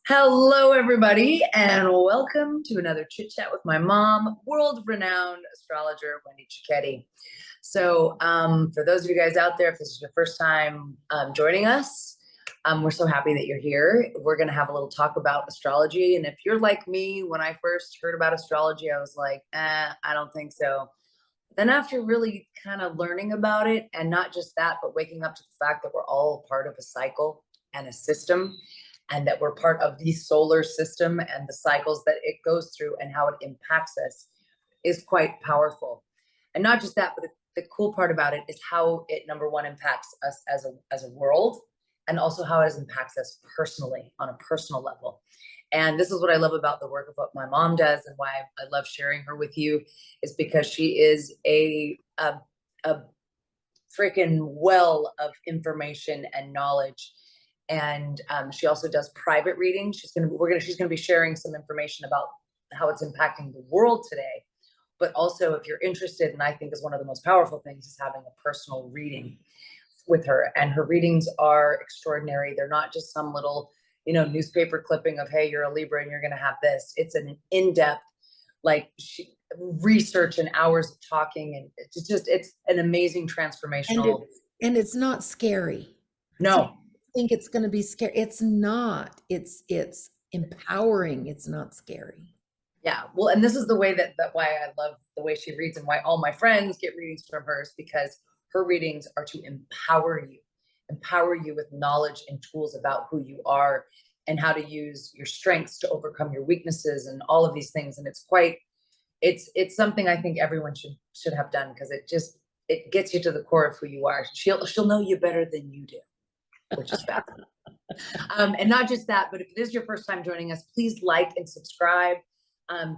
Hello, everybody, and welcome to another chit chat with my mom, world-renowned astrologer Wendy Cicchetti. So, for those of you guys out there, if this is your first time joining us, we're so happy that you're here. We're going to have a little talk about astrology, and if you're like me, when I first heard about astrology, I was like, I don't think so. Then after really kind of learning about it, and not just that, but waking up to the fact that we're all part of a cycle and a system, and that we're part of the solar system and the cycles that it goes through and how it impacts us is quite powerful. And not just that, but the cool part about it is how it, number one, impacts us as a world, and also how it impacts us personally on a personal level. And this is what I love about the work of what my mom does, and why I love sharing her with you, is because she is a freaking well of information and knowledge. And she also does private readings. She's gonna be sharing some information about how it's impacting the world today. But also, if you're interested, and I think is one of the most powerful things, is having a personal reading with her. And her readings are extraordinary. They're not just some little, newspaper clipping of, hey, you're a Libra and you're gonna have this. It's an in-depth, like research and hours of talking, and it's an amazing transformational. And it's not scary. No. I think it's going to be scary. It's not. It's empowering. It's not scary. Yeah, well, and this is the way that why I love the way she reads, and why all my friends get readings from hers, because her readings are to empower you with knowledge and tools about who you are, and how to use your strengths to overcome your weaknesses and all of these things. And it's something I think everyone should have done, because it gets you to the core of who you are. She'll know you better than you do, which is bad. And not just that, but if it is your first time joining us, please like and subscribe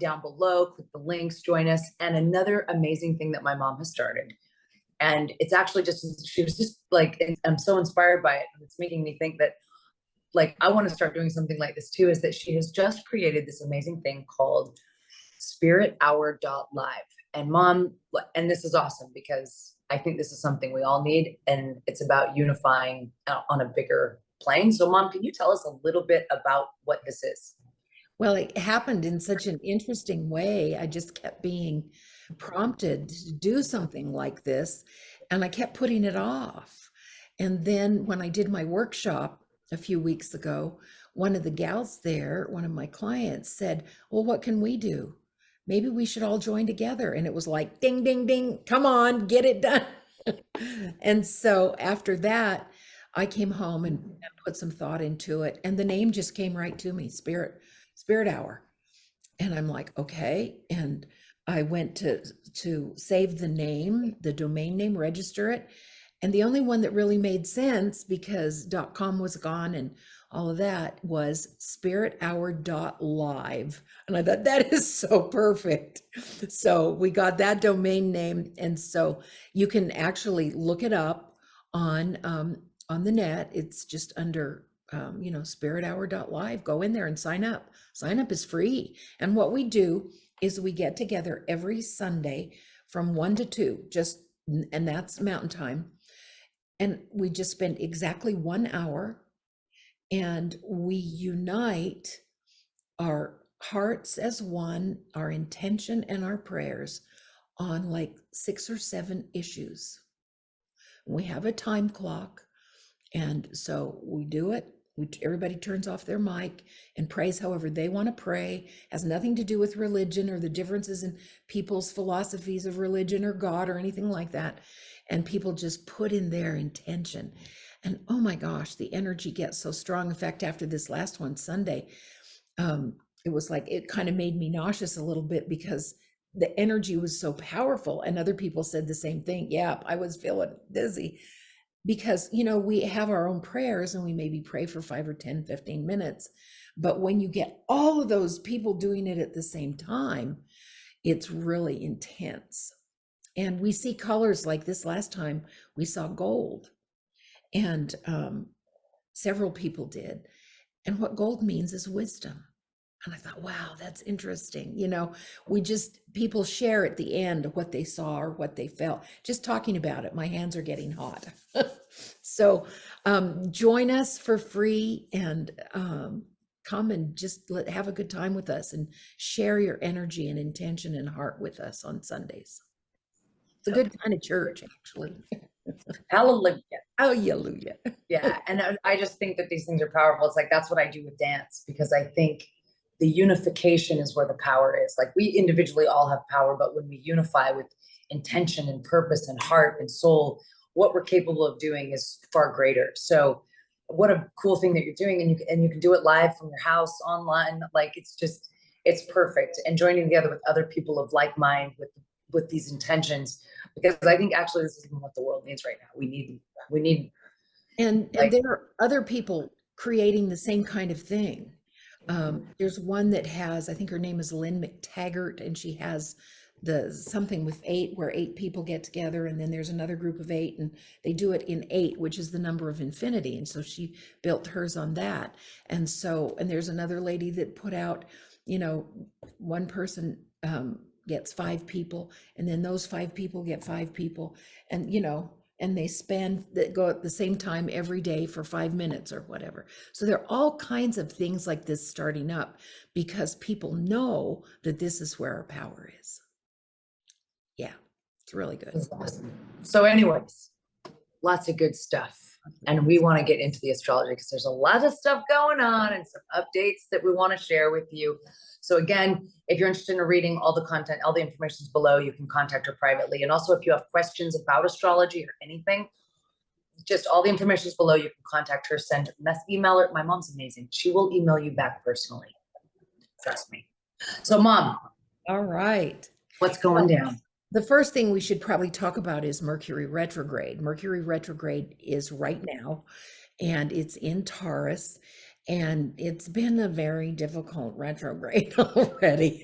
down below. Click the links, join us. And another amazing thing that my mom has started, and it's actually she was just like, I'm so inspired by it, and it's making me think that, like, I want to start doing something like this too, is that she has just created this amazing thing called SpiritHour.Live. And mom, and this is awesome, because I think this is something we all need, and it's about unifying on a bigger plane. So mom, can you tell us a little bit about what this is? Well, it happened in such an interesting way. I just kept being prompted to do something like this, and I kept putting it off. And then when I did my workshop a few weeks ago, one of the gals there, one of my clients, said, well, what can we do? Maybe we should all join together. And it was like, ding, ding, ding, come on, get it done. And so after that, I came home and put some thought into it. And the name just came right to me, Spirit Hour. And I'm like, okay. And I went to save the name, the domain name, register it. And the only one that really made sense, because .com was gone and all of that, was SpiritHour.Live. And I thought, that is so perfect. So we got that domain name. And so you can actually look it up on the net. It's just under SpiritHour.Live. Go in there and sign up. Sign up is free. And what we do is we get together every Sunday from 1 to 2, and that's Mountain Time. And we just spend exactly 1 hour, and we unite our hearts as one, our intention and our prayers on like 6 or 7 issues. We have a time clock. And so we do it. Everybody turns off their mic and prays however they want to pray. Has nothing to do with religion or the differences in people's philosophies of religion or God or anything like that. And people just put in their intention. And oh my gosh, the energy gets so strong. In fact, after this last one, Sunday, it was like, it kind of made me nauseous a little bit, because the energy was so powerful. And other people said the same thing. Yeah, I was feeling dizzy. Because, we have our own prayers, and we maybe pray for 5 or 10, 15 minutes. But when you get all of those people doing it at the same time, it's really intense. And we see colors. Like this last time, we saw gold, and several people did. And what gold means is wisdom. And I thought, wow, that's interesting. People share at the end what they saw or what they felt. Just talking about it, my hands are getting hot. So join us for free and come and just have a good time with us and share your energy and intention and heart with us on Sundays. It's a good kind of church, actually. Hallelujah. Hallelujah. Yeah. And I just think that these things are powerful. It's like, that's what I do with dance, because I think the unification is where the power is. Like, we individually all have power, but when we unify with intention and purpose and heart and soul, what we're capable of doing is far greater. So what a cool thing that you're doing. And you can do it live from your house, online. Like, it's perfect. And joining together with other people of like mind with these intentions, because I think actually this is what the world needs right now. We need And like, there are other people creating the same kind of thing. There's one that has, I think her name is Lynn McTaggart, and she has the something with 8, where 8 people get together, and then there's another group of 8, and they do it in 8, which is the number of infinity. And so she built hers on that. And there's another lady that put out, one person gets 5 people, and then those 5 people get 5 people, and and they go at the same time every day for 5 minutes or whatever. So there are all kinds of things like this starting up because people know that this is where our power is. Yeah, it's really good. awesome. So anyways, lots of good stuff. And we want to get into the astrology because there's a lot of stuff going on and some updates that we want to share with you. So again, if you're interested in reading all the content, all the information is below. You can contact her privately. And also, if you have questions about astrology or anything, just all the information is below. You can contact her, email her. My mom's amazing. She will email you back personally. Trust me. So Mom. All right. What's going down? The first thing we should probably talk about is Mercury retrograde. Mercury retrograde is right now, and it's in Taurus, and it's been a very difficult retrograde already.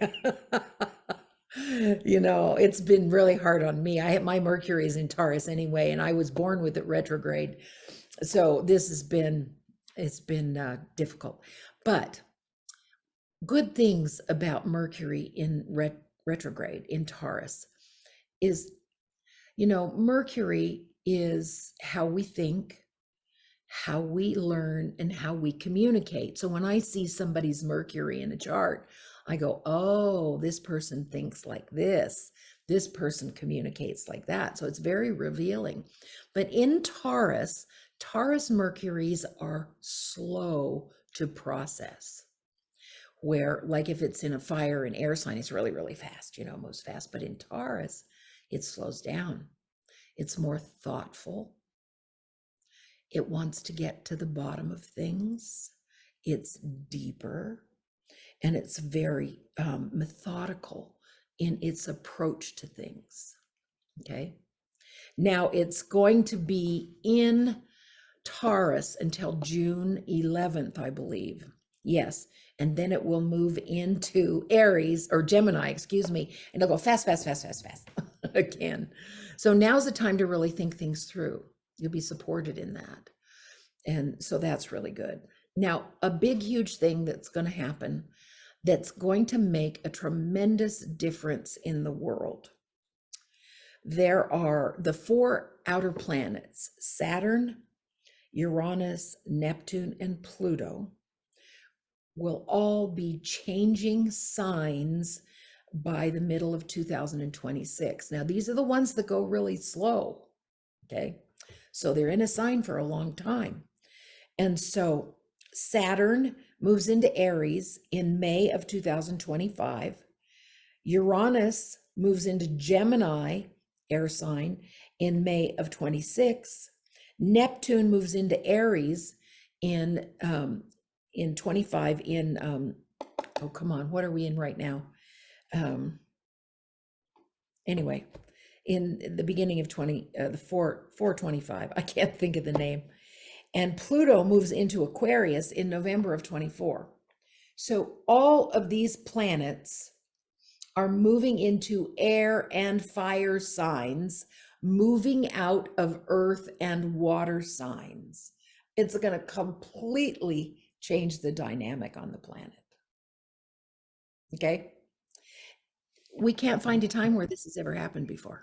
It's been really hard on me. My Mercury is in Taurus anyway, and I was born with it retrograde. So it's been difficult. But good things about Mercury in retrograde in Taurus is, Mercury is how we think, how we learn, and how we communicate. So when I see somebody's Mercury in a chart, I go, oh, this person thinks like this. This person communicates like that. So it's very revealing. But in Taurus Mercuries are slow to process. Where, like, if it's in a fire and air sign, it's really, really fast, moves fast. But in Taurus, it slows down. It's more thoughtful. It wants to get to the bottom of things. It's deeper, and it's very methodical in its approach to things. Okay. Now it's going to be in Taurus until June 11th, I believe. Yes. And then it will move into Aries or Gemini, excuse me, and it'll go fast, fast, fast, fast, fast again. So now's the time to really think things through. You'll be supported in that. And so that's really good. Now, a big, huge thing that's going to happen that's going to make a tremendous difference in the world. There are the 4 outer planets, Saturn, Uranus, Neptune, and Pluto, will all be changing signs by the middle of 2026. Now, these are the ones that go really slow, okay? So they're in a sign for a long time. And so Saturn moves into Aries in May of 2025. Uranus moves into Gemini, air sign, in May of 26. Neptune moves into Aries in 25 oh, come on, what are we in right now? Anyway, in the beginning of 425, I can't think of the name. And Pluto moves into Aquarius in November of 24. So all of these planets are moving into air and fire signs, moving out of earth and water signs. It's going to completely change the dynamic on the planet. Okay. We can't find a time where this has ever happened before.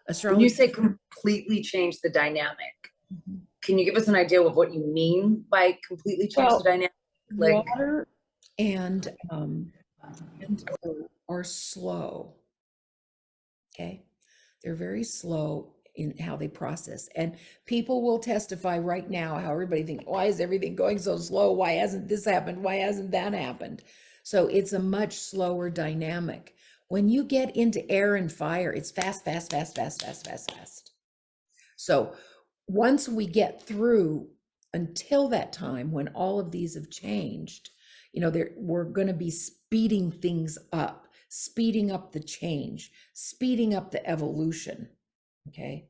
When you Astrology. say completely change the dynamic, Mhm. can you give us an idea of what you mean by completely change the Well, dynamic? Like, water and earth are slow. Okay. They're very slow in how they process. And people will testify right now how everybody thinks, why is everything going so slow? Why hasn't this happened? Why hasn't that happened? So it's a much slower dynamic. When you get into air and fire, it's fast, fast, fast, fast, fast, fast, fast. So once we get through until that time when all of these have changed, we're going to be speeding things up, speeding up the change, speeding up the evolution. Okay.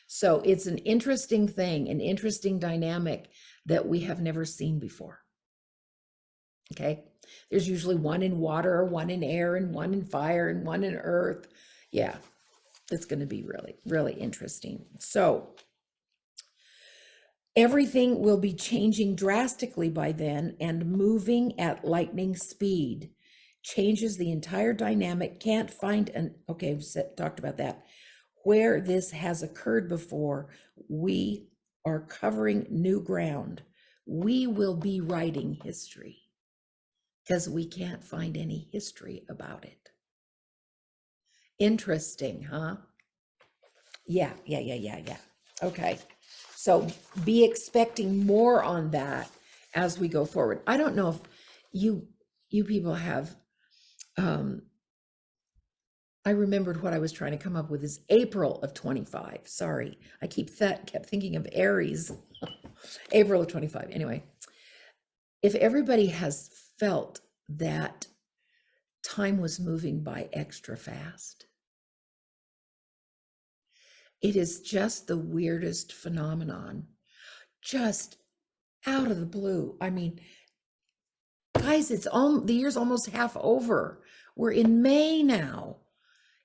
So it's an interesting thing, an interesting dynamic that we have never seen before. Okay. There's usually one in water, one in air, and one in fire, and one in earth. Yeah. It's going to be really, really interesting. So everything will be changing drastically by then and moving at lightning speed. Changes the entire dynamic. Can't find okay, we've talked about that. Where this has occurred before, we are covering new ground. We will be writing history because we can't find any history about it. Interesting, huh? Yeah. Okay. So be expecting more on that as we go forward. I don't know if you people have I remembered what I was trying to come up with is April of 25. Sorry. I kept thinking of Aries. April of 25. Anyway, if everybody has felt that time was moving by extra fast, it is just the weirdest phenomenon, just out of the blue. I mean, guys, the year's almost half over. We're in May now.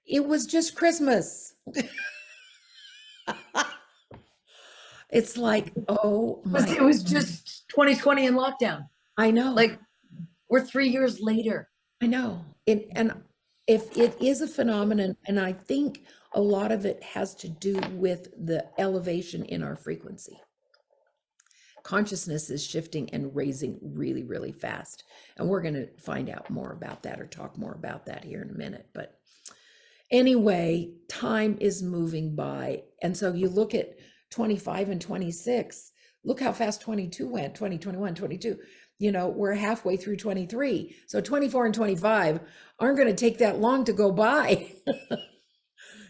It was just Christmas. It's like, oh my. it was just 2020 in lockdown. I know. Like, we're 3 years later. I know. And if it is a phenomenon, and I think a lot of it has to do with the elevation in our frequency. Consciousness is shifting and raising really, really fast. And we're going to find out more about that or talk more about that here in a minute. But anyway, time is moving by. And so you look at 25 and 26, look how fast 22 went, 20, 21, 22. We're halfway through 23. So 24 and 25 aren't going to take that long to go by.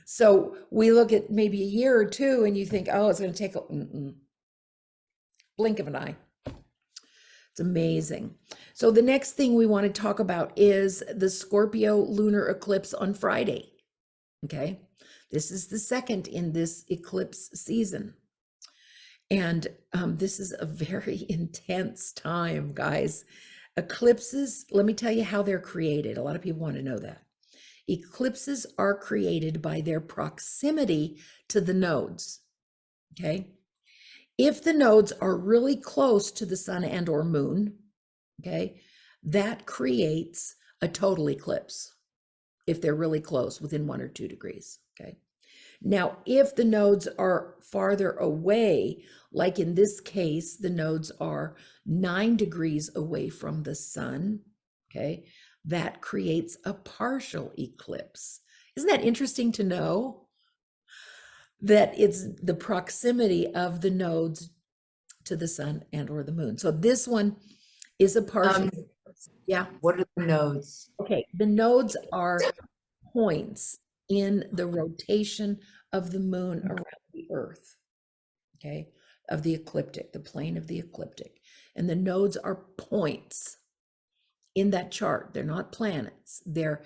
So we look at maybe a year or two and you think, oh, it's going to take a blink of an eye. It's amazing. So the next thing we want to talk about is the Scorpio lunar eclipse on Friday. Okay. This is the second in this eclipse season. And this is a very intense time, guys. Eclipses, let me tell you how they're created. A lot of people want to know that. Eclipses are created by their proximity to the nodes. Okay. If the nodes are really close to the sun and or moon, okay, that creates a total eclipse. If they're really close, within 1 or 2 degrees. Okay. Now, if the nodes are farther away, like in this case, the nodes are 9 degrees away from the sun, okay, that creates a partial eclipse. Isn't that interesting to know? That it's the proximity of the nodes to the sun and or the moon. So this one is a partial. Yeah. What are the nodes? Okay. The nodes are points in the rotation of the moon around the earth. Okay. Of the ecliptic, the plane of the ecliptic. And the nodes are points in that chart. They're not planets. They're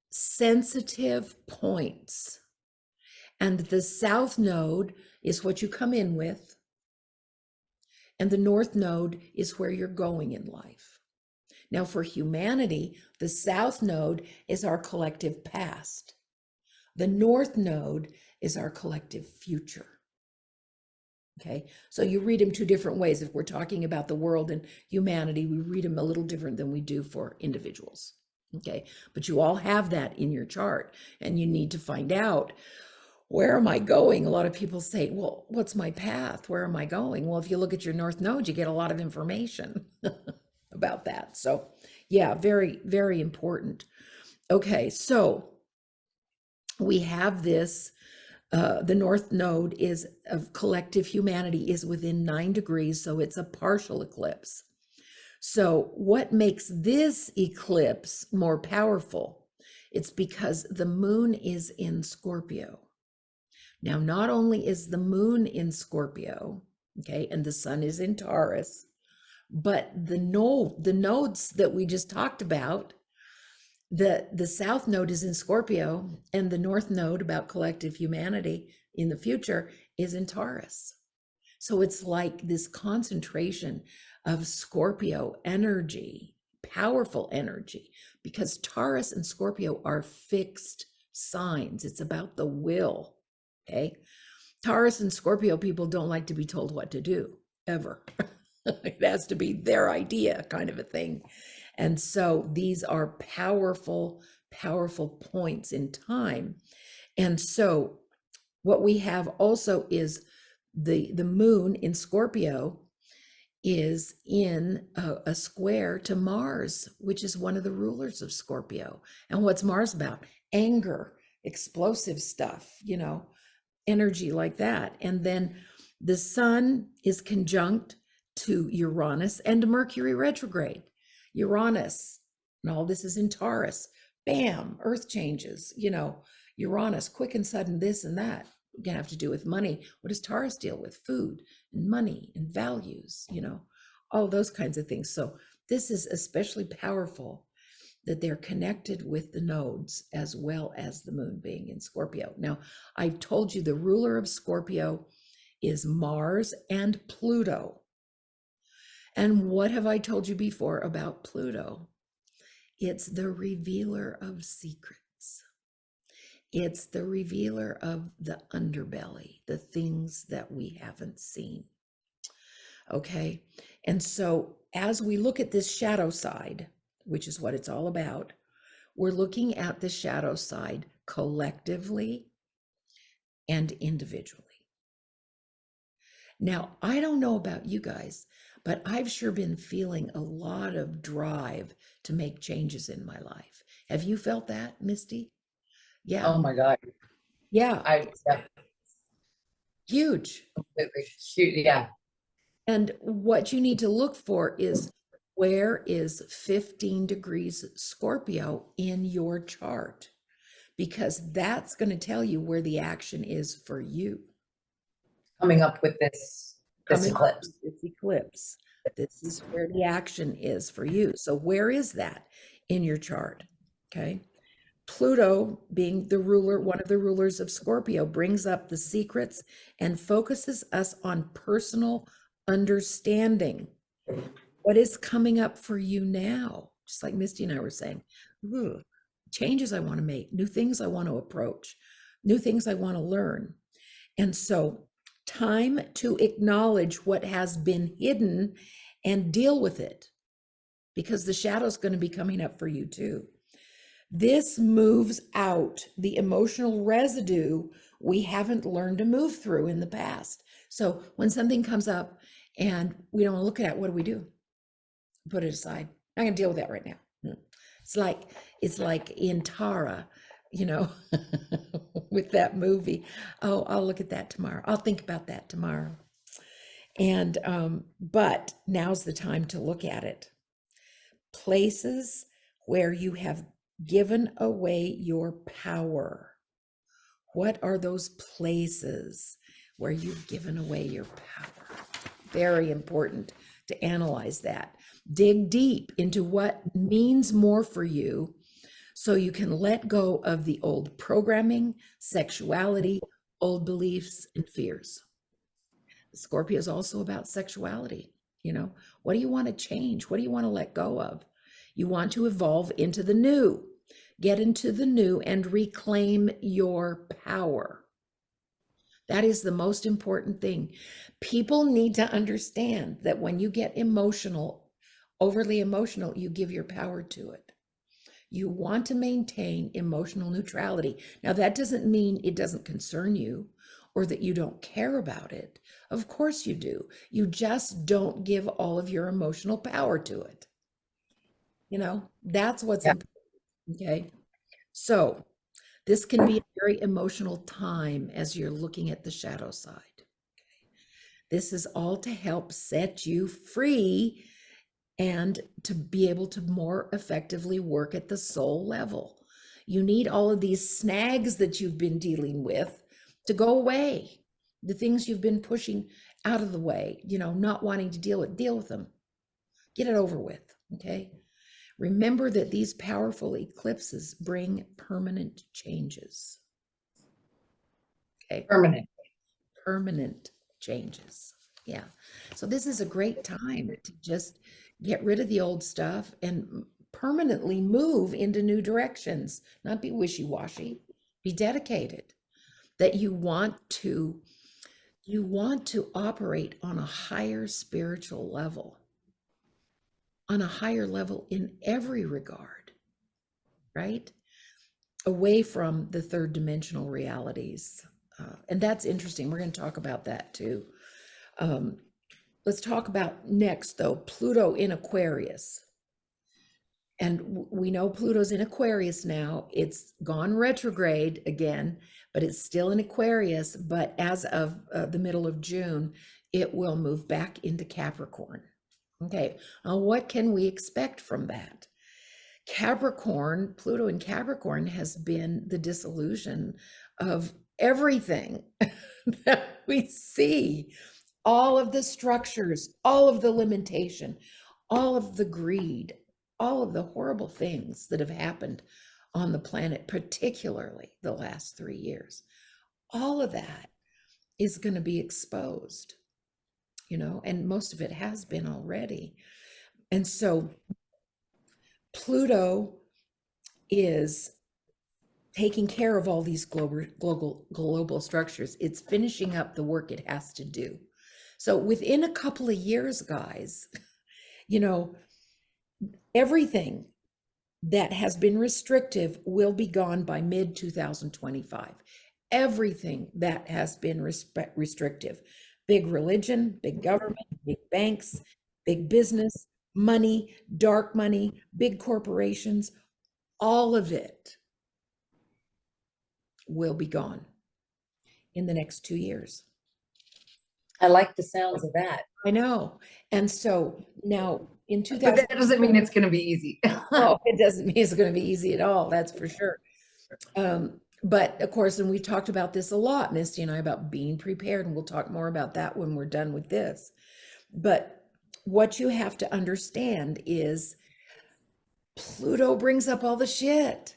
sensitive points. And the south node is what you come in with. And the north node is where you're going in life. Now, for humanity, the south node is our collective past. The north node is our collective future. Okay, so you read them 2 different ways. If we're talking about the world and humanity, we read them a little different than we do for individuals. Okay, but you all have that in your chart, and you need to find out, where am I going? A lot of people say, well, what's my path? Where am I going? Well, if you look at your North Node, you get a lot of information about that. So yeah, very, very important. Okay, so we have this, the North Node is of collective humanity is within 9 degrees, so it's a partial eclipse. So what makes this eclipse more powerful? It's because the moon is in Scorpio. Now, not only is the moon in Scorpio, okay, and the sun is in Taurus, but the nodes that we just talked about, the south node is in Scorpio, and the north node about collective humanity in the future is in Taurus. So it's like this concentration of Scorpio energy, powerful energy, because Taurus and Scorpio are fixed signs. It's about the will. Okay. Taurus and Scorpio people don't like to be told what to do, ever. It has to be their idea, kind of a thing. And so these are powerful, powerful points in time. And so what we have also is the moon in Scorpio is in a square to Mars, which is one of the rulers of Scorpio. And what's Mars about? Anger, explosive stuff, energy like that. And then the sun is conjunct to Uranus and Mercury retrograde. Uranus, and all this is in Taurus. Bam, Earth changes, Uranus, quick and sudden, this and that. Gonna have to do with money. What does Taurus deal with? Food and money and values, all those kinds of things. So this is especially powerful that they're connected with the nodes as well as the moon being in Scorpio. Now, I've told you the ruler of Scorpio is Mars and Pluto. And what have I told you before about Pluto? It's the revealer of secrets. It's the revealer of the underbelly, the things that we haven't seen. Okay. And so as we look at this shadow side, which is what it's all about, we're looking at the shadow side collectively and individually. Now, I don't know about you guys, but I've sure been feeling a lot of drive to make changes in my life. Have you felt that, Misty? Yeah. Oh my God. Yeah. Huge. Yeah. And what you need to look for is, where is 15 degrees Scorpio in your chart? Because that's going to tell you where the action is for you. Coming up with this eclipse. This eclipse. This is where the action is for you. So where is that in your chart? Okay. Pluto, being the ruler, one of the rulers of Scorpio, brings up the secrets and focuses us on personal understanding. What is coming up for you now? Just like Misty and I were saying, changes I want to make, new things I want to approach, new things I want to learn. And so time to acknowledge what has been hidden and deal with it, because the shadow is going to be coming up for you too. This moves out the emotional residue we haven't learned to move through in the past. So when something comes up and we don't look at it, what do? Put it aside. I'm going to deal with that right now. It's like in Tara, with that movie. Oh, I'll look at that tomorrow. I'll think about that tomorrow. And, but now's the time to look at it. Places where you have given away your power. What are those places where you've given away your power? Very important to analyze that. Dig deep into what means more for you, so you can let go of the old programming, sexuality, old beliefs, and fears. Scorpio is also about sexuality. What do you want to change? What do you want to let go of? You want to evolve into the new, get into the new and reclaim your power. That is the most important thing. People need to understand that when you get emotional, overly emotional, you give your power to it. You want to maintain emotional neutrality. Now, that doesn't mean it doesn't concern you or that you don't care about it. Of course you do. You just don't give all of your emotional power to it. That's what's Yeah. important. Okay. So this can be a very emotional time as you're looking at the shadow side. This is all to help set you free and to be able to more effectively work at the soul level. You need all of these snags that you've been dealing with to go away. The things you've been pushing out of the way, not wanting to deal with them. Get it over with, okay? Remember that these powerful eclipses bring permanent changes. Okay? Permanent changes. Yeah. So this is a great time to just get rid of the old stuff and permanently move into new directions, not be wishy-washy, be dedicated, that you want to operate on a higher spiritual level, on a higher level in every regard, right? Away from the third dimensional realities. And that's interesting. We're going to talk about that too. Let's talk about next, though, Pluto in Aquarius. And we know Pluto's in Aquarius now. It's gone retrograde again, but it's still in Aquarius. But as of the middle of June, it will move back into Capricorn. Okay, what can we expect from that? Capricorn, Pluto in Capricorn has been the dissolution of everything that we see, all of the structures, all of the limitation, all of the greed, all of the horrible things that have happened on the planet, particularly the last 3 years. All of that is going to be exposed, and most of it has been already. And so Pluto is taking care of all these global structures. It's finishing up the work it has to do. So within a couple of years, guys, everything that has been restrictive will be gone by mid 2025. Everything that has been restrictive, big religion, big government, big banks, big business, money, dark money, big corporations, all of it will be gone in the next 2 years. I like the sounds of that. I know. And so now in But 2000, that doesn't mean it's going to be easy. oh, it doesn't mean it's going to be easy at all. That's for sure. But of course, and we talked about this a lot, Misty and I, about being prepared, and we'll talk more about that when we're done with this. But what you have to understand is Pluto brings up all the shit.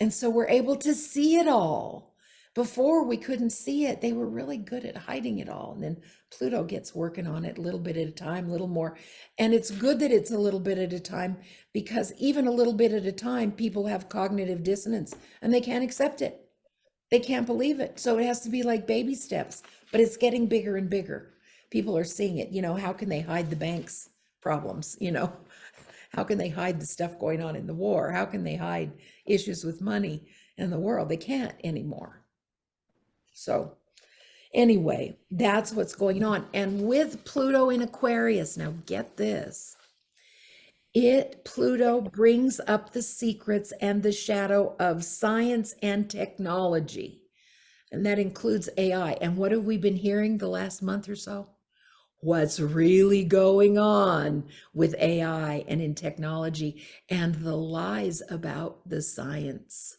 And so we're able to see it all. Before we couldn't see it. They were really good at hiding it all. And then Pluto gets working on it a little bit at a time, a little more. And it's good that it's a little bit at a time, because even a little bit at a time, people have cognitive dissonance and they can't accept it. They can't believe it. So it has to be like baby steps, but it's getting bigger and bigger. People are seeing it. How can they hide the bank's problems? How can they hide the stuff going on in the war? How can they hide issues with money in the world? They can't anymore. So anyway, that's what's going on. And with Pluto in Aquarius, now get this, Pluto brings up the secrets and the shadow of science and technology. And that includes AI. And what have we been hearing the last month or so? What's really going on with AI and in technology, and the lies about the science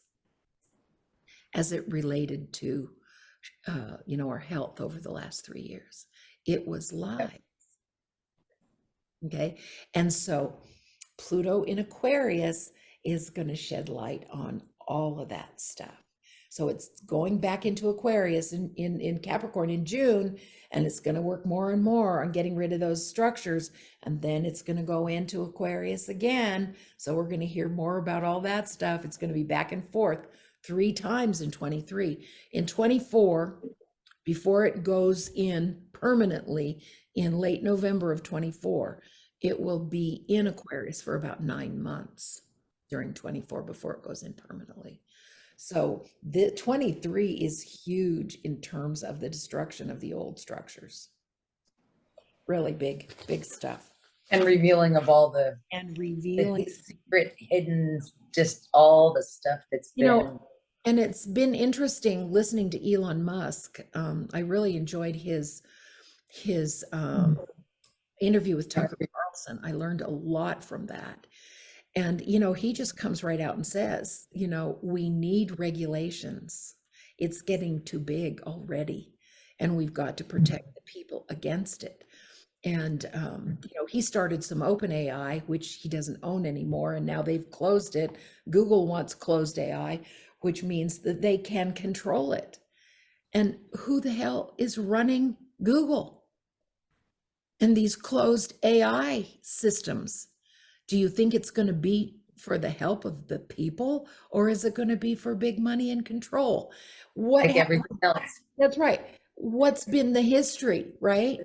as it related to our health over the last 3 years. It was lies. Okay. And so Pluto in Aquarius is going to shed light on all of that stuff. So it's going back into Aquarius in Capricorn in June, and it's going to work more and more on getting rid of those structures. And then it's going to go into Aquarius again. So we're going to hear more about all that stuff. It's going to be back and forth 3 times in 23. In 24, before it goes in permanently in late November of 24, it will be in Aquarius for about 9 months. during 24 before it goes in permanently. So the 23 is huge in terms of the destruction of the old structures. Really big, big stuff. And revealing of all the revealing secret, hidden, just all the stuff that's been. And it's been interesting listening to Elon Musk. I really enjoyed his interview with Tucker Carlson. I learned a lot from that. And, he just comes right out and says, we need regulations. It's getting too big already, and we've got to protect the people against it. And, he started some open AI, which he doesn't own anymore, and now they've closed it. Google wants closed AI, which means that they can control it. And who the hell is running Google and these closed AI systems? Do you think it's going to be for the help of the people, or is it going to be for big money and control? Like everything else. That's right. What's been the history, right?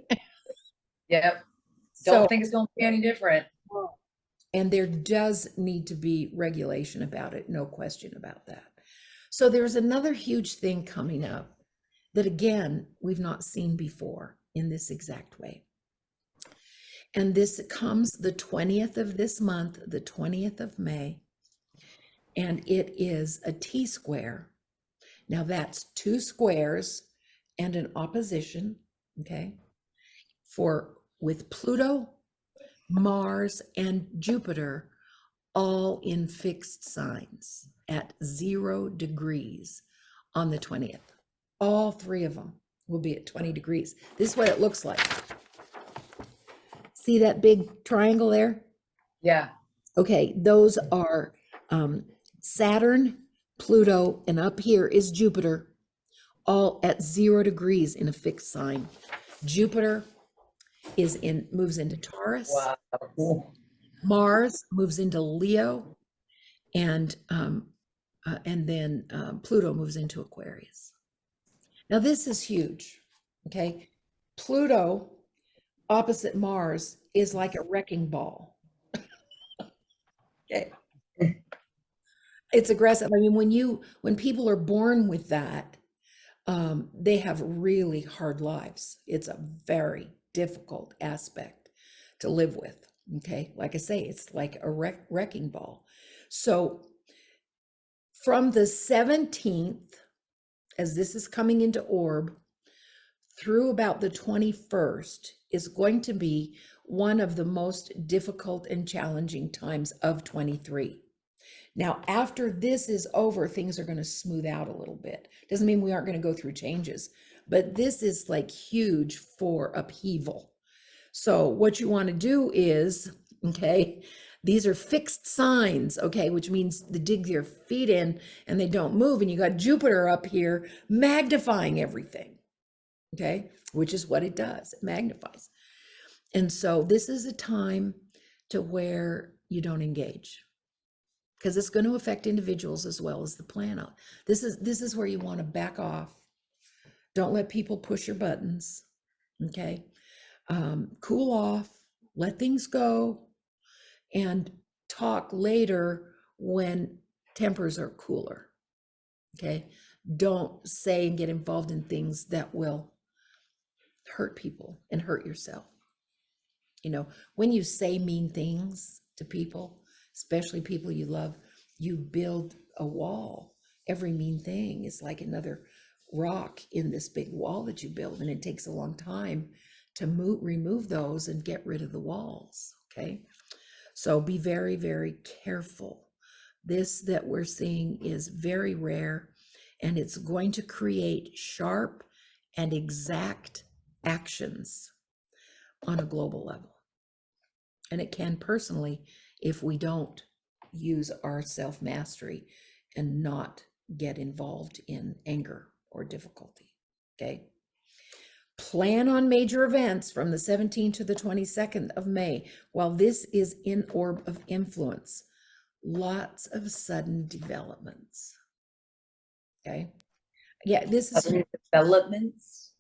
Yep. Don't think it's going to be any different. And there does need to be regulation about it, no question about that. So there's another huge thing coming up that, again, we've not seen before in this exact way. And this comes the 20th of this month, the 20th of May, and it is a T-square. Now that's two squares and an opposition, okay, with Pluto, Mars, and Jupiter all in fixed signs at 0 degrees on the 20th. All three of them will be at 20 degrees. This is what it looks like. See that big triangle there? Yeah. Okay, those are Saturn, Pluto, and up here is Jupiter, all at 0 degrees in a fixed sign. Jupiter moves into Taurus. Wow. Mars moves into Leo, and then Pluto moves into Aquarius. Now this is huge. Okay, Pluto opposite Mars is like a wrecking ball. Okay. It's aggressive. I mean, when people are born with that, they have really hard lives. It's a very difficult aspect to live with. Okay, like I say, it's like a wrecking ball. So from the 17th, as this is coming into orb, through about the 21st is going to be one of the most difficult and challenging times of 23. Now, after this is over, things are going to smooth out a little bit. Doesn't mean we aren't going to go through changes, but this is like huge for upheaval. So what you want to do is, okay, these are fixed signs, okay, which means to dig your feet in and they don't move. And you got Jupiter up here magnifying everything, okay, which is what it does. It magnifies. And so this is a time to where you don't engage, because it's going to affect individuals as well as the planet. This is where you want to back off. Don't let people push your buttons, okay? Cool off, let things go, and talk later when tempers are cooler, okay? Don't say and get involved in things that will hurt people and hurt yourself. You know, when you say mean things to people, especially people you love, you build a wall. Every mean thing is like another rock in this big wall that you build, and it takes a long time to remove those and get rid of the walls, okay? So be very, very careful. This that we're seeing is very rare, and it's going to create sharp and exact actions on a global level. And it can personally, if we don't use our self-mastery and not get involved in anger or difficulty, okay? Plan on major events from the 17th to the 22nd of May. While this is in orb of influence, lots of sudden developments, okay? Yeah, this is Sudden developments.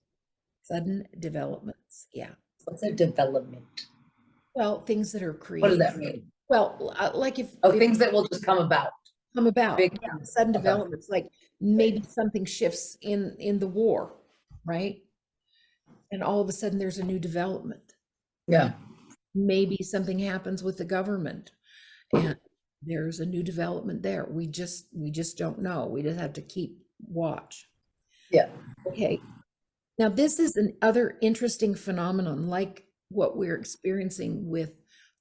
Sudden developments, yeah. What's a development? Well, things that are created. What does that mean? Well, like Oh, if things that will just come about. come about, Big yeah, things. sudden Okay. developments, like maybe something shifts in the war, right? And all of a sudden there's a new development. Yeah. Maybe something happens with the government and there's a new development there. We just don't know. We just have to keep watch. Yeah. Okay. Now this is another interesting phenomenon, like what we're experiencing with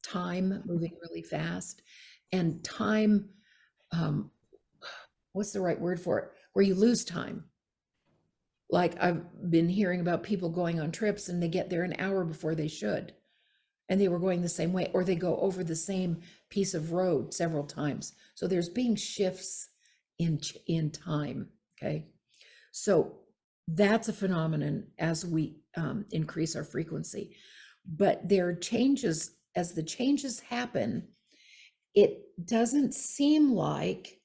time moving really fast and time, um, what's the right word for it? Where you lose time. Like I've been hearing about people going on trips and they get there an hour before they should. And they were going the same way, or they go over the same piece of road several times. So there's being shifts in time. Okay. So that's a phenomenon as we increase our frequency. But there are changes, as the changes happen, it doesn't seem like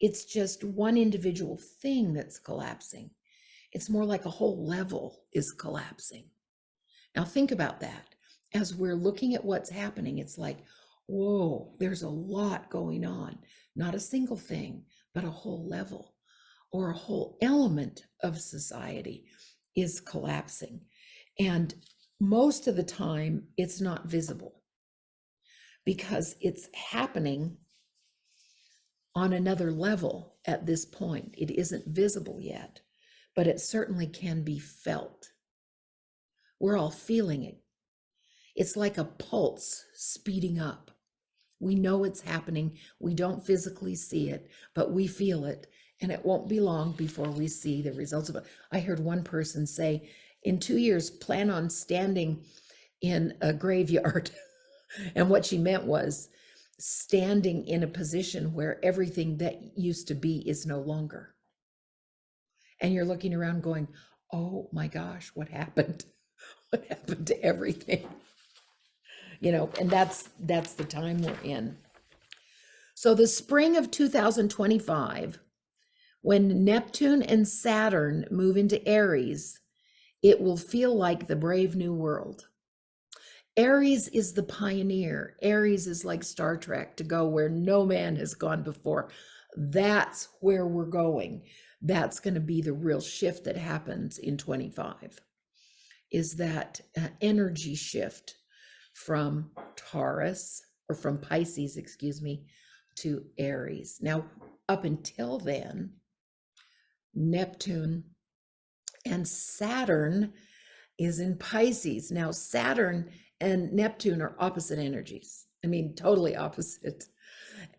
it's just one individual thing that's collapsing. It's more like a whole level is collapsing. Now think about that. As we're looking at what's happening, it's like, whoa, there's a lot going on. Not a single thing, but a whole level or a whole element of society is collapsing. And most of the time, it's not visible because it's happening on another level at this point. It isn't visible yet, but it certainly can be felt. We're all feeling it. It's like a pulse speeding up. We know it's happening. We don't physically see it, but we feel it. And it won't be long before we see the results of it. I heard one person say, in 2 years, plan on standing in a graveyard. And what she meant was standing in a position where everything that used to be is no longer. And you're looking around going, oh my gosh, what happened? What happened to everything? And that's the time we're in. So the spring of 2025, when Neptune and Saturn move into Aries, it will feel like the brave new world. Aries is the pioneer. Aries is like Star Trek, to go where no man has gone before. That's where we're going. That's going to be the real shift that happens in 25, is that energy shift from Taurus, or from Pisces, excuse me, to Aries. Now, up until then, Neptune and Saturn is in Pisces. Now, Saturn and Neptune are opposite energies. I mean, totally opposite.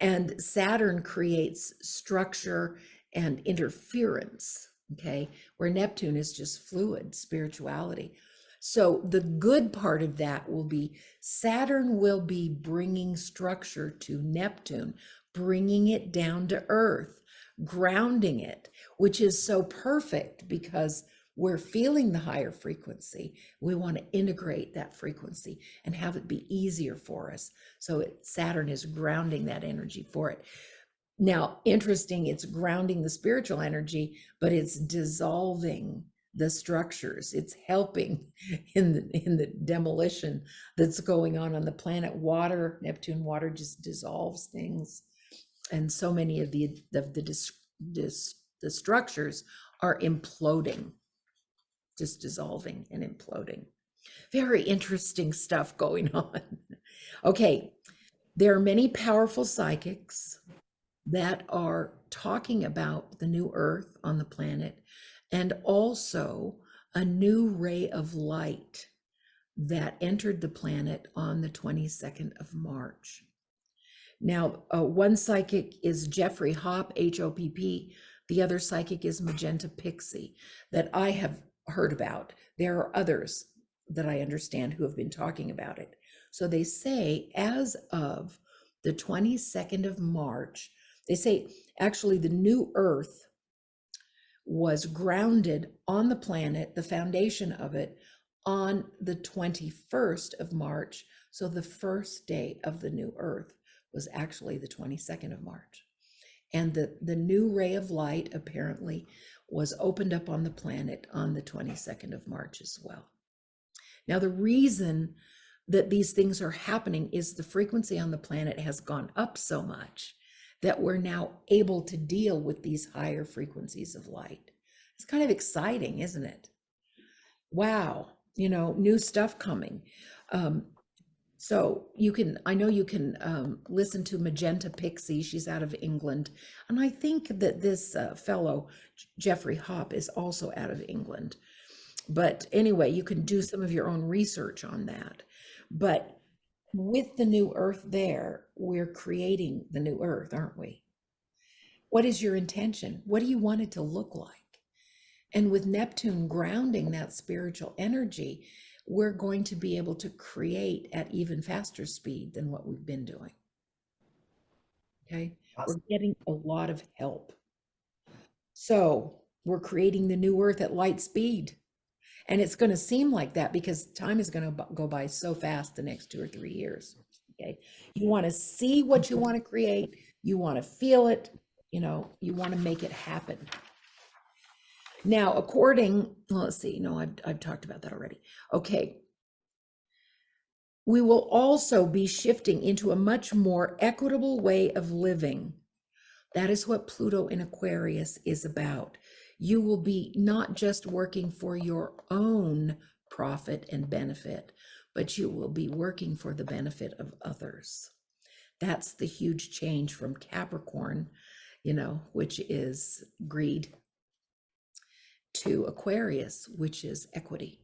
And Saturn creates structure and interference, okay, where Neptune is just fluid, spirituality. So the good part of that will be Saturn will be bringing structure to Neptune, bringing it down to earth, grounding it, which is so perfect because we're feeling the higher frequency. We want to integrate that frequency and have it be easier for us. So Saturn is grounding that energy for it. Now, interesting, it's grounding the spiritual energy, but it's dissolving the structures. It's helping in the demolition that's going on the planet. Water, Neptune water, just dissolves things, and so many of the structures are imploding, just dissolving and imploding. Very interesting stuff going on. Okay, there are many powerful psychics that are talking about the new Earth on the planet, and also a new ray of light that entered the planet on the 22nd of March. Now, one psychic is Jeffrey Hopp, H-O-P-P. The other psychic is Magenta Pixie, that I have heard about. There are others that I understand who have been talking about it. So they say, as of the 22nd of March, they say actually the new Earth was grounded on the planet, the foundation of it, on the 21st of March. So the first day of the new Earth was actually the 22nd of March. And the new ray of light apparently was opened up on the planet on the 22nd of March as well. Now, the reason that these things are happening is the frequency on the planet has gone up so much that we're now able to deal with these higher frequencies of light. It's kind of exciting, isn't it? Wow, new stuff coming. So I know you can listen to Magenta Pixie. She's out of England. And I think that this fellow, Jeffrey Hopp, is also out of England. But anyway, you can do some of your own research on that. But with the new Earth there, we're creating the new Earth, aren't we? What is your intention? What do you want it to look like? And with Neptune grounding that spiritual energy, we're going to be able to create at even faster speed than what we've been doing. Okay. Awesome. We're getting a lot of help. So we're creating the new Earth at light speed. And it's going to seem like that because time is going to go by so fast the next 2 or 3 years. Okay. You want to see what you want to create. You want to feel it. You want to make it happen. Now, let's see, no, I've talked about that already. Okay. We will also be shifting into a much more equitable way of living. That is what Pluto in Aquarius is about. You will be not just working for your own profit and benefit, but you will be working for the benefit of others. That's the huge change from Capricorn, which is greed, to Aquarius, which is equity.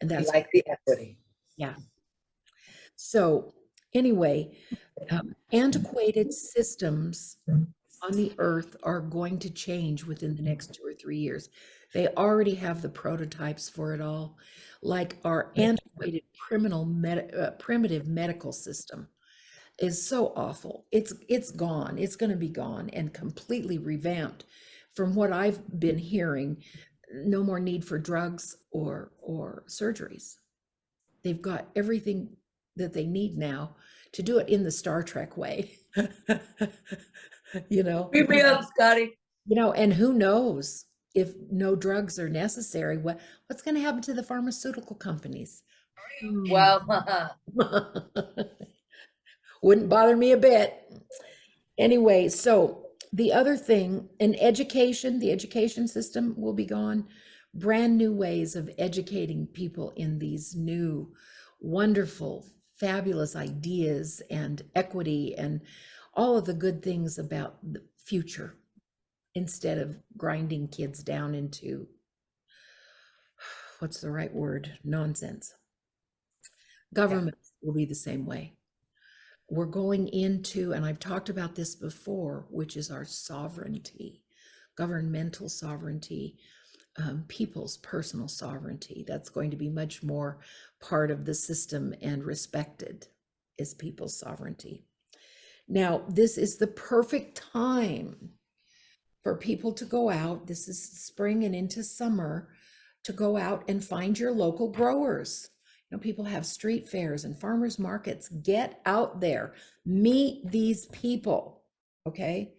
And that's like the equity. Yeah. So anyway, antiquated systems on the Earth are going to change within the next 2 or 3 years. They already have the prototypes for it all, like our antiquated primitive medical system is so awful. It's gone. It's going to be gone and completely revamped. From what I've been hearing, no more need for drugs or surgeries. They've got everything that they need now to do it in the Star Trek way. Beat me up, Scotty. And who knows if no drugs are necessary, what's going to happen to the pharmaceutical companies? Well, Wouldn't bother me a bit. Anyway, so the other thing, the education system will be gone. Brand new ways of educating people in these new, wonderful, fabulous ideas and equity and all of the good things about the future, instead of grinding kids down into, what's the right word? Nonsense. Government will be the same way. We're going into, and I've talked about this before, which is our sovereignty, governmental sovereignty, people's personal sovereignty. That's going to be much more part of the system and respected is people's sovereignty. Now, this is the perfect time for people to go out. This is spring and into summer, to go out and find your local growers. People have street fairs and farmers markets. Get out there, meet these people. Okay.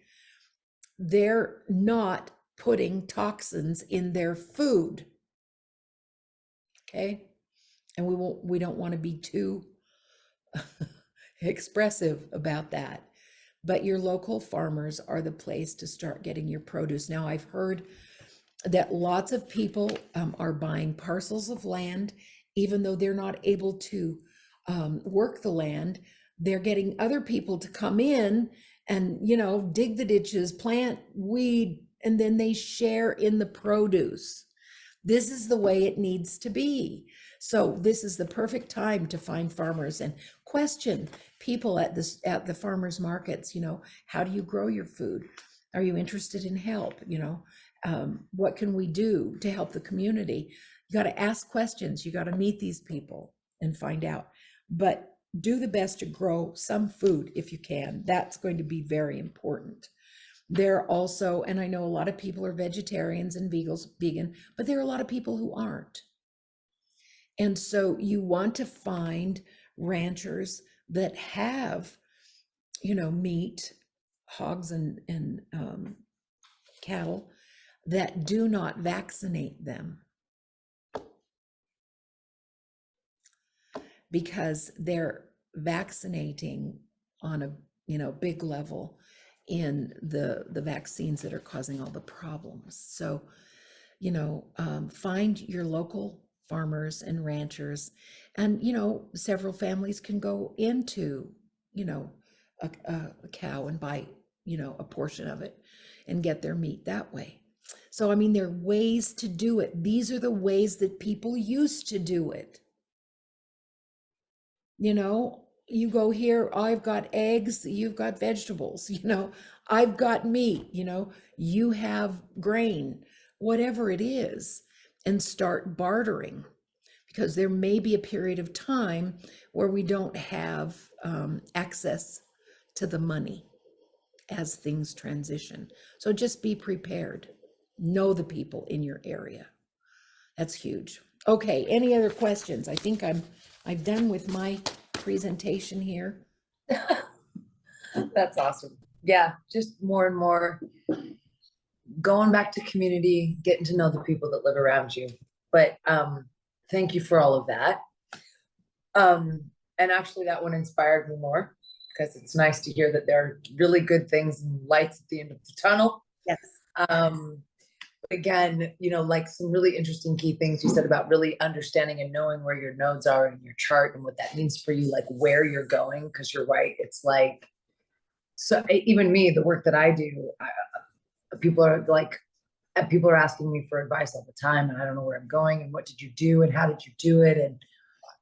They're not putting toxins in their food. Okay. And we don't want to be too expressive about that. But your local farmers are the place to start getting your produce. Now, I've heard that lots of people are buying parcels of land, even though they're not able to work the land. They're getting other people to come in and, dig the ditches, plant weed, and then they share in the produce. This is the way it needs to be. So this is the perfect time to find farmers and question people at the farmers markets. How do you grow your food? Are you interested in help? What can we do to help the community? You got to ask questions. You got to meet these people and find out. But do the best to grow some food if you can. That's going to be very important. There also, and I know a lot of people are vegetarians and vegan, but there are a lot of people who aren't. And so you want to find ranchers that have, meat, hogs and cattle that do not vaccinate them. because they're vaccinating on a, big level in the vaccines that are causing all the problems. So, find your local farmers and ranchers, and, several families can go into, a cow and buy, a portion of it and get their meat that way. So, I mean, there are ways to do it. These are the ways that people used to do it. You go here, I've got eggs, you've got vegetables, I've got meat, you have grain, whatever it is, and start bartering, because there may be a period of time where we don't have access to the money as things transition. So just be prepared. Know the people in your area. That's huge. Okay, any other questions? I think I've done with my presentation here. That's awesome. Yeah, just more and more going back to community, getting to know the people that live around you. But thank you for all of that. And actually that one inspired me more, because it's nice to hear that there are really good things and lights at the end of the tunnel. Yes. Again, like some really interesting key things you said about really understanding and knowing where your nodes are in your chart and what that means for you, like where you're going. Because you're right, it's like, so even me, the work that I do, people are asking me for advice all the time, and I don't know where I'm going, and what did you do, and how did you do it,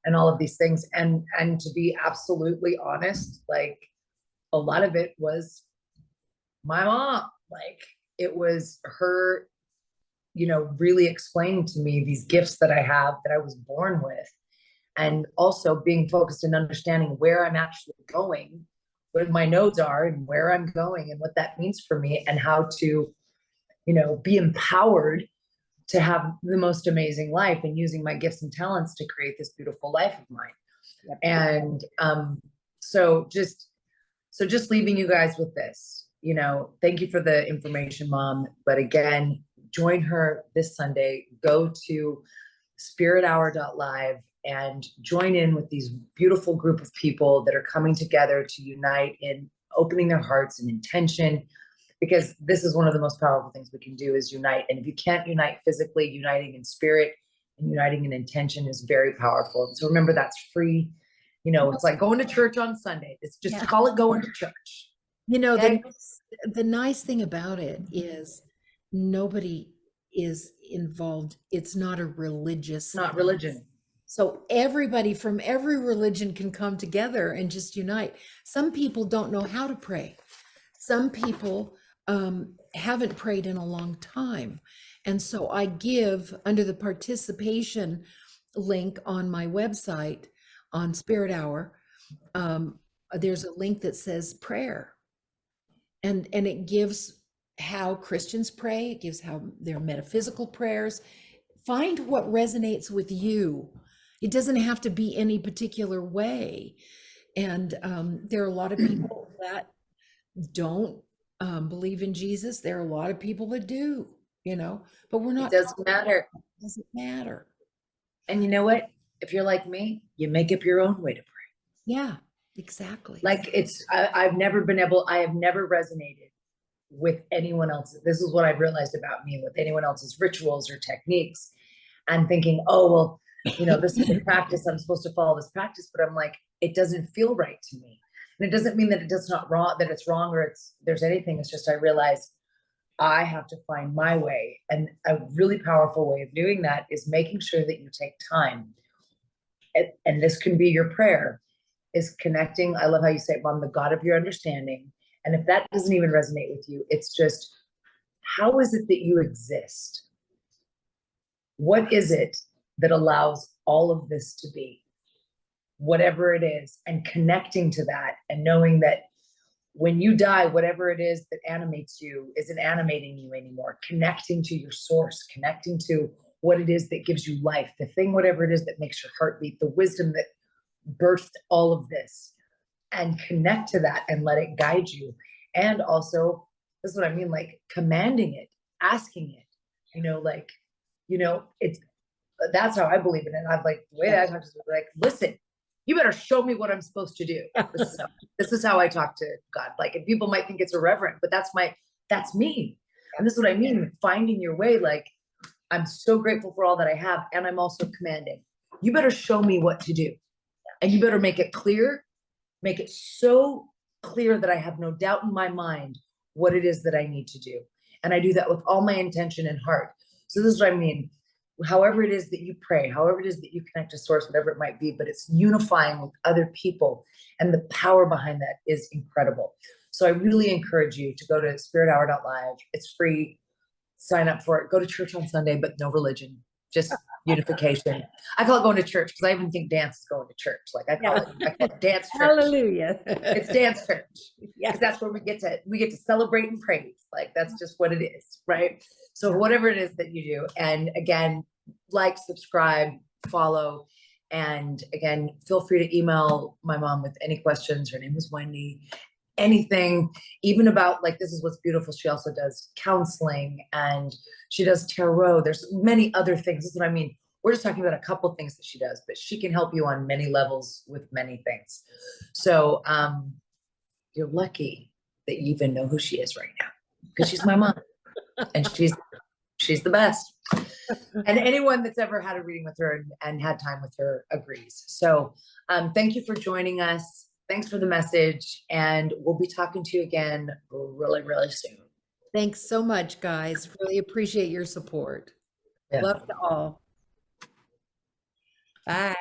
and all of these things. And to be absolutely honest, like a lot of it was my mom. Like it was her, really explaining to me these gifts that I have, that I was born with, and also being focused and understanding where I'm actually going, where my nodes are and where I'm going and what that means for me, and how to, be empowered to have the most amazing life, and using my gifts and talents to create this beautiful life of mine. Yep. And so just leaving you guys with this, thank you for the information, Mom. But again, join her this Sunday. Go to SpiritHour.Live and join in with these beautiful group of people that are coming together to unite in opening their hearts and intention, because this is one of the most powerful things we can do, is unite. And if you can't unite physically, uniting in spirit and uniting in intention is very powerful. So remember, that's free. It's like going to church on Sunday. It's just call it going to church. Okay? The nice thing about it is nobody is involved. It's not a religious. Not religion. So everybody from every religion can come together and just unite. Some people don't know how to pray. Some people haven't prayed in a long time. And so I give, under the participation link on my website on Spirit Hour, there's a link that says prayer. And it gives how Christians pray. It gives how their metaphysical prayers. Find what resonates with you. It doesn't have to be any particular way. And there are a lot of people that don't believe in Jesus. There are a lot of people that do, but we're not. It doesn't matter. It doesn't matter. And you know what? If you're like me, you make up your own way to pray. Yeah, exactly. Like I have never resonated with anyone else. This is what I've realized about me, with anyone else's rituals or techniques, and thinking, oh, well, this is a practice, I'm supposed to follow this practice, but I'm like, it doesn't feel right to me. And it doesn't mean that it's wrong or there's anything. It's just, I realize I have to find my way. And a really powerful way of doing that is making sure that you take time. And this can be your prayer, is connecting. I love how you say, Mom, the God of your understanding. And if that doesn't even resonate with you, it's just, how is it that you exist? What is it that allows all of this to be? Whatever it is, and connecting to that, and knowing that when you die, whatever it is that animates you isn't animating you anymore. Connecting to your source, connecting to what it is that gives you life, the thing, whatever it is that makes your heart beat, the wisdom that birthed all of this, and connect to that and let it guide you. And also, this is what I mean, like commanding it, asking it, it's, that's how I believe in it. I'm like, the way that I talk to people, like, listen, you better show me what I'm supposed to do. This is how I talk to God. Like, and people might think it's irreverent, but that's me. And this is what I mean, finding your way. Like, I'm so grateful for all that I have. And I'm also commanding. You better show me what to do. And you better make it clear, make it so clear that I have no doubt in my mind what it is that I need to do. And I do that with all my intention and heart. So this is what I mean. However it is that you pray, however it is that you connect to source, whatever it might be, but it's unifying with other people. And the power behind that is incredible. So I really encourage you to go to SpiritHour.Live. It's free. Sign up for it. Go to church on Sunday, but no religion, just unification. I call it going to church because I even think dance is going to church. Like I call it dance church. Hallelujah. It's dance church. Yeah. Because that's where we get to celebrate and praise. Like that's just what it is, right? So whatever it is that you do, and again, like, subscribe, follow, and again, feel free to email my mom with any questions. Her name is Wendy. Anything, even about, like, this is what's beautiful. She also does counseling and she does tarot. There's many other things. This is what I mean. We're just talking about a couple of things that she does, but she can help you on many levels with many things. So you're lucky that you even know who she is right now, because she's my mom and she's the best. And anyone that's ever had a reading with her and had time with her agrees. So thank you for joining us. Thanks for the message. And we'll be talking to you again really, really soon. Thanks so much, guys. Really appreciate your support. Yeah. Love to all. Bye.